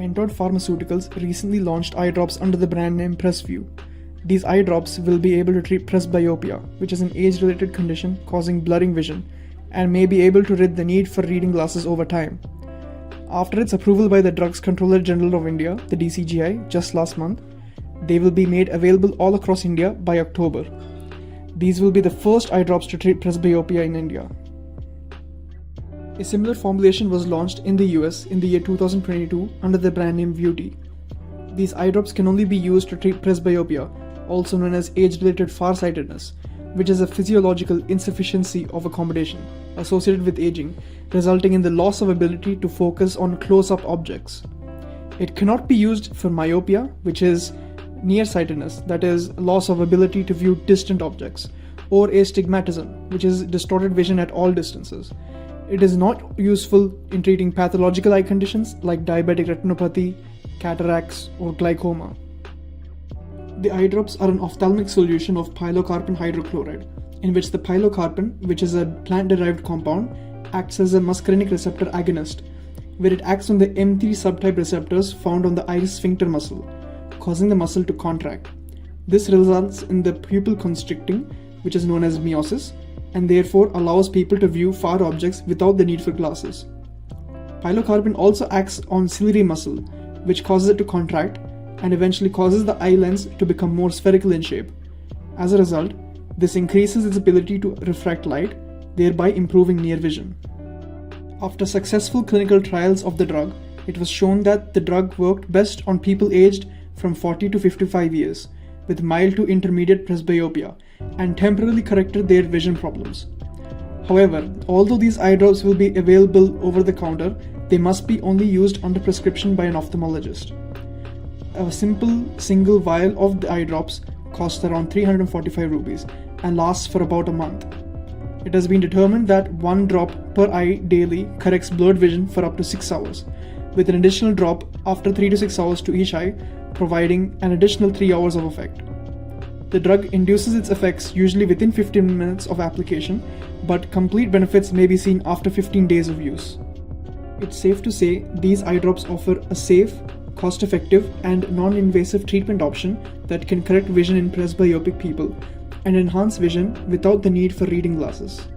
Entod Pharmaceuticals recently launched eye drops under the brand name PRESVU. These eye drops will be able to treat presbyopia, which is an age-related condition causing blurring vision, and may be able to rid the need for reading glasses over time. After its approval by the Drugs Controller General of India, the DCGI, just last month, they will be made available all across India by October. These will be the first eye drops to treat presbyopia in India. A similar formulation was launched in the US in the year 2022 under the brand name Vuity. These eye drops can only be used to treat presbyopia, also known as age-related farsightedness, which is a physiological insufficiency of accommodation associated with aging, resulting in the loss of ability to focus on close-up objects. It cannot be used for myopia, which is nearsightedness, that is, loss of ability to view distant objects, or astigmatism, which is distorted vision at all distances. It is not useful in treating pathological eye conditions like diabetic retinopathy, cataracts, or glaucoma. The eye drops are an ophthalmic solution of pilocarpine hydrochloride, in which the pilocarpine, which is a plant-derived compound, acts as a muscarinic receptor agonist, where it acts on the M3 subtype receptors found on the iris sphincter muscle, causing the muscle to contract. This results in the pupil constricting, which is known as miosis, and therefore allows people to view far objects without the need for glasses. Pilocarpine also acts on ciliary muscle, which causes it to contract and eventually causes the eye lens to become more spherical in shape. As a result, this increases its ability to refract light, thereby improving near vision. After successful clinical trials of the drug, it was shown that the drug worked best on people aged from 40 to 55 years with mild to intermediate presbyopia and temporarily corrected their vision problems. However, although these eye drops will be available over the counter, they must be only used under prescription by an ophthalmologist. A simple single vial of the eye drops costs around 345 rupees and lasts for about a month. It has been determined that one drop per eye daily corrects blurred vision for up to 6 hours, with an additional drop after 3 to 6 hours to each eye, providing an additional 3 hours of effect. The drug induces its effects usually within 15 minutes of application, but complete benefits may be seen after 15 days of use. It's safe to say these eye drops offer a safe, cost-effective, and non-invasive treatment option that can correct vision in presbyopic people and enhance vision without the need for reading glasses.